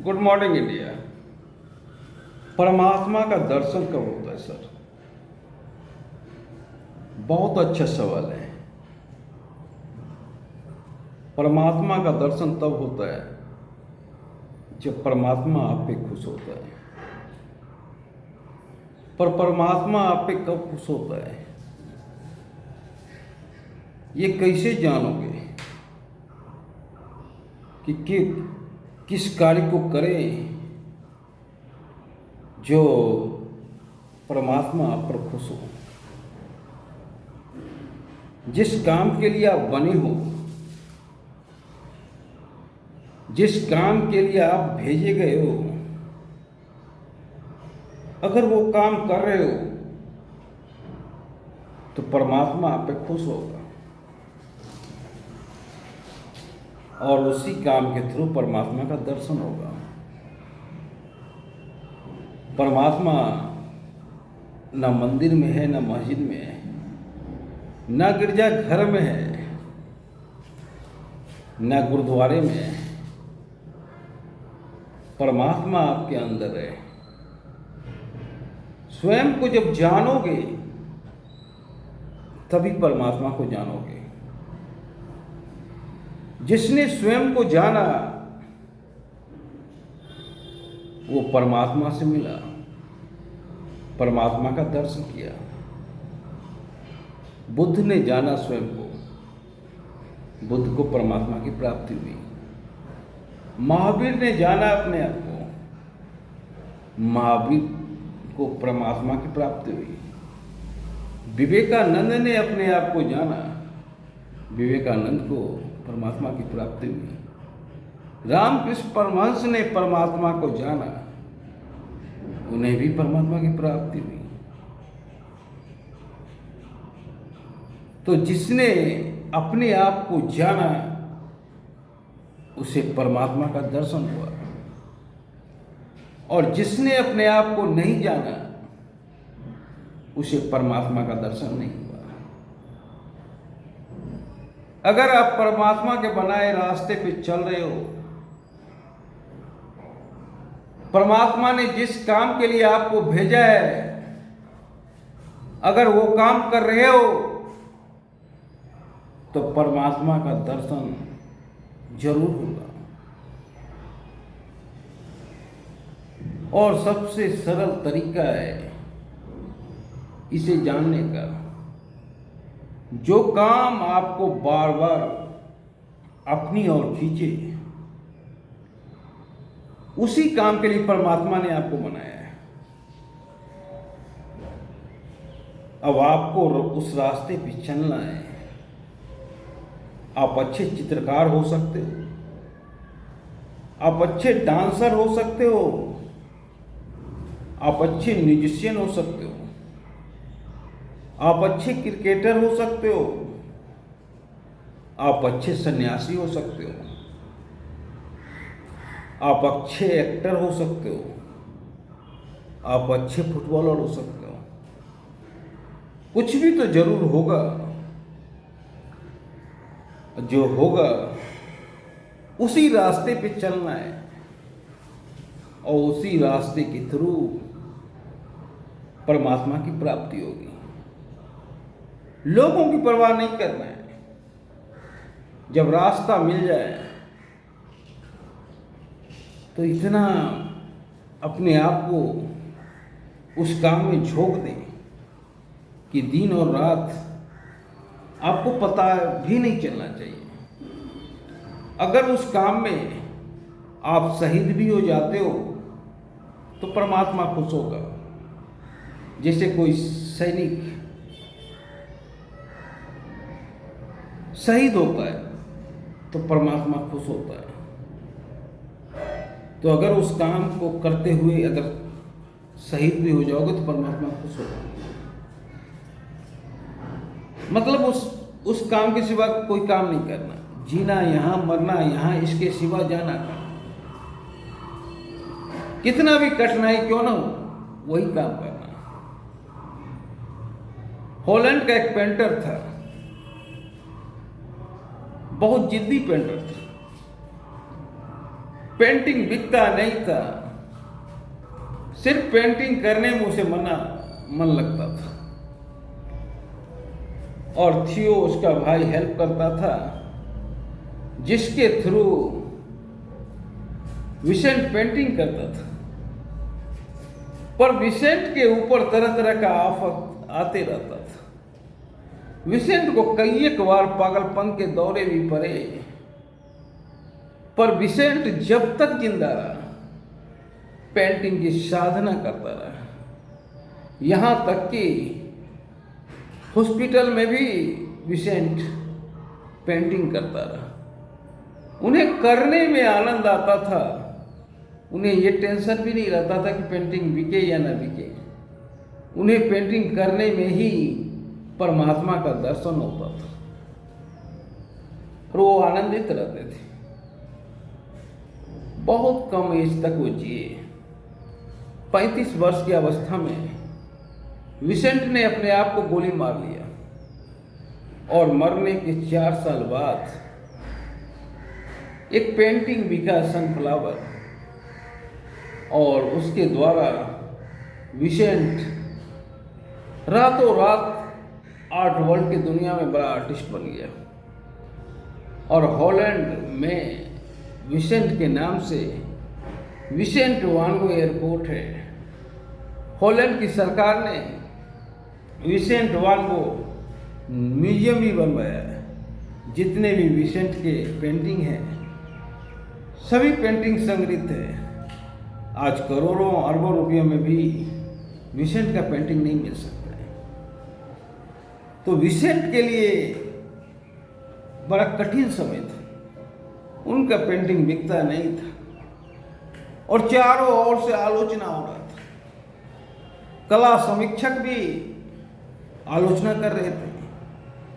Good morning India. परमात्मा का दर्शन कब होता है सर? बहुत अच्छा सवाल है। परमात्मा का दर्शन तब होता है जब परमात्मा आप पे खुश होता है। पर परमात्मा आप पे कब खुश होता है ये कैसे जानोगे कि किस कार्य को करें जो परमात्मा आप पर खुश हो। जिस काम के लिए आप बने हो, जिस काम के लिए आप भेजे गए हो, अगर वो काम कर रहे हो तो परमात्मा आप पे खुश होगा और उसी काम के थ्रू परमात्मा का दर्शन होगा। परमात्मा न मंदिर में है, न मस्जिद में है, न गिरजा घर में है, न गुरुद्वारे में है। परमात्मा आपके अंदर है। स्वयं को जब जानोगे तभी परमात्मा को जानोगे। जिसने स्वयं को जाना वो परमात्मा से मिला, परमात्मा का दर्शन किया। बुद्ध ने जाना स्वयं को, बुद्ध को परमात्मा की प्राप्ति हुई। महावीर ने जाना अपने आप को, महावीर को परमात्मा की प्राप्ति हुई। विवेकानंद ने अपने आप को जाना, विवेकानंद को परमात्मा की प्राप्ति हुई। रामकृष्ण परमहंस ने परमात्मा को जाना, उन्हें भी परमात्मा की प्राप्ति हुई। तो जिसने अपने आप को जाना उसे परमात्मा का दर्शन हुआ, और जिसने अपने आप को नहीं जाना उसे परमात्मा का दर्शन नहीं हुआ। अगर आप परमात्मा के बनाए रास्ते पे चल रहे हो, परमात्मा ने जिस काम के लिए आपको भेजा है, अगर वो काम कर रहे हो तो परमात्मा का दर्शन जरूर होगा। और सबसे सरल तरीका है इसे जानने का। जो काम आपको बार बार अपनी ओर खींचे, उसी काम के लिए परमात्मा ने आपको बनाया है। अब आपको उस रास्ते पे चलना है। आप अच्छे चित्रकार हो सकते हो, आप अच्छे डांसर हो सकते हो, आप अच्छे म्यूजिशियन हो सकते हो, आप अच्छे क्रिकेटर हो सकते हो, आप अच्छे सन्यासी हो सकते हो, आप अच्छे एक्टर हो सकते हो, आप अच्छे फुटबॉलर हो सकते हो। कुछ भी तो जरूर होगा। जो होगा उसी रास्ते पे चलना है और उसी रास्ते के थ्रू परमात्मा की प्राप्ति होगी। लोगों की परवाह नहीं करना है। जब रास्ता मिल जाए तो इतना अपने आप को उस काम में झोंक दें कि दिन और रात आपको पता भी नहीं चलना चाहिए। अगर उस काम में आप शहीद भी हो जाते हो तो परमात्मा खुश होगा। जैसे कोई सैनिक शहीद होता है तो परमात्मा खुश होता है। तो अगर उस काम को करते हुए अगर शहीद भी हो जाओगे तो परमात्मा खुश होगा। मतलब उस काम के सिवा कोई काम नहीं करना। जीना यहाँ, मरना यहाँ, इसके सिवा जाना का कितना भी कठिनाई क्यों ना हो, वही काम करना। हॉलैंड का एक पेंटर था, बहुत जिद्दी पेंटर था। पेंटिंग बिकता नहीं था, सिर्फ पेंटिंग करने में उसे मन लगता था। और थियो उसका भाई हेल्प करता था, जिसके थ्रू विसेंट पेंटिंग करता था। पर विसेंट के ऊपर तरह तरह का आफत आते रहता था। विसेंट को कई एक बार पागलपन के दौरे भी पड़े, पर विसेंट जब तक जिंदा रहा पेंटिंग की साधना करता रहा। यहां तक कि हॉस्पिटल में भी विसेंट पेंटिंग करता रहा। उन्हें करने में आनंद आता था, उन्हें यह टेंशन भी नहीं रहता था कि पेंटिंग बिके या ना बिके। उन्हें पेंटिंग करने में ही परमात्मा का दर्शन होता था और वो आनंदित रहते थे। बहुत कम एज तक वो जिए। 35 वर्ष की अवस्था में विसेंट ने अपने आप को गोली मार लिया और मरने के 4 साल बाद एक पेंटिंग बिका, सनफ्लावर, और उसके द्वारा विसेंट रातों रात आर्ट वर्ल्ड की दुनिया में बड़ा आर्टिस्ट बन गया। और हॉलैंड में विसेंट के नाम से विसेंट वान गो एयरपोर्ट है। हॉलैंड की सरकार ने विसेंट वान गो म्यूजियम भी बनवाया है। जितने भी विसेंट के पेंटिंग हैं सभी पेंटिंग संग्रहित है। आज करोड़ों अरबों रुपयों में भी विसेंट का पेंटिंग नहीं मिल सकता है। तो विसेंट के लिए बड़ा कठिन समय था। उनका पेंटिंग बिकता नहीं था और चारों ओर से आलोचना हो रहा था। कला समीक्षक भी आलोचना कर रहे थे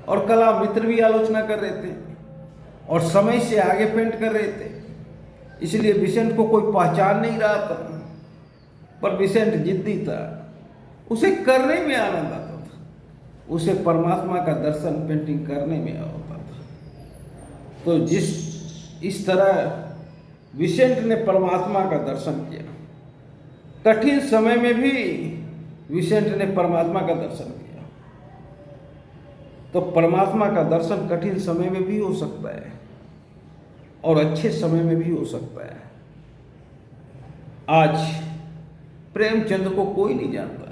और कला मित्र भी आलोचना कर रहे थे और समय से आगे पेंट कर रहे थे। इसलिए विसेंट को कोई पहचान नहीं रहा था। पर विसेंट जिद्दी था, उसे करने में आनंद आता था, उसे परमात्मा का दर्शन पेंटिंग करने में होता था। तो इस तरह विसेंट ने परमात्मा का दर्शन किया। कठिन समय में भी विसेंट ने परमात्मा का दर्शन किया। तो परमात्मा का दर्शन कठिन समय में भी हो सकता है और अच्छे समय में भी हो सकता है। आज प्रेमचंद को कोई नहीं जानता,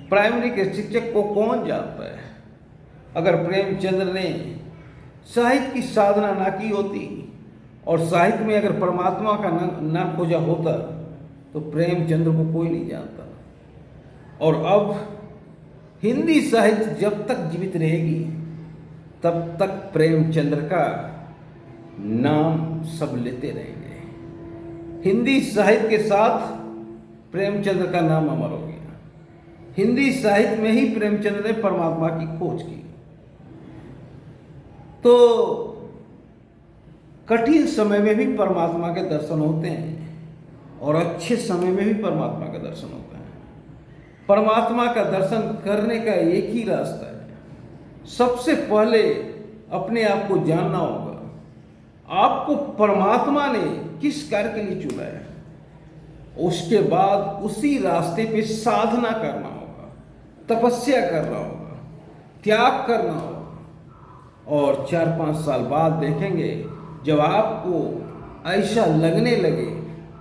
प्राइमरी के शिक्षक को कौन जानता है। अगर प्रेमचंद ने साहित्य की साधना ना की होती और साहित्य में अगर परमात्मा का ना खोजा होता तो प्रेमचंद को कोई नहीं जानता। और अब हिंदी साहित्य जब तक जीवित रहेगी तब तक प्रेमचंद्र का नाम सब लेते रहेंगे। हिंदी साहित्य के साथ प्रेमचंद्र का नाम अमर हो गया। हिंदी साहित्य में ही प्रेमचंद्र ने परमात्मा की खोज की। तो कठिन समय में भी परमात्मा के दर्शन होते हैं और अच्छे समय में भी परमात्मा का दर्शन होता है। परमात्मा का दर्शन करने का एक ही रास्ता है। सबसे पहले अपने आप को जानना होगा, आपको परमात्मा ने किस कार्य के लिए चुना है। उसके बाद उसी रास्ते पे साधना करना होगा, तपस्या करना होगा, त्याग करना होगा। और 4-5 साल बाद देखेंगे जब आपको ऐसा लगने लगे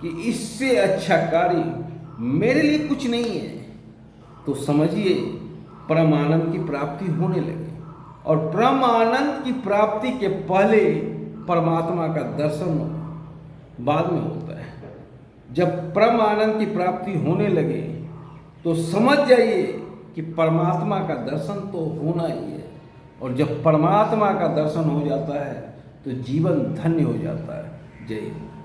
कि इससे अच्छा कार्य मेरे लिए कुछ नहीं है, तो समझिए परम आनंद की प्राप्ति होने लगे। और परम आनंद की प्राप्ति के पहले परमात्मा का दर्शन बाद में होता है। जब परम आनंद की प्राप्ति होने लगे तो समझ जाइए कि परमात्मा का दर्शन तो होना ही है। और जब परमात्मा का दर्शन हो जाता है तो जीवन धन्य हो जाता है। जय हिंद।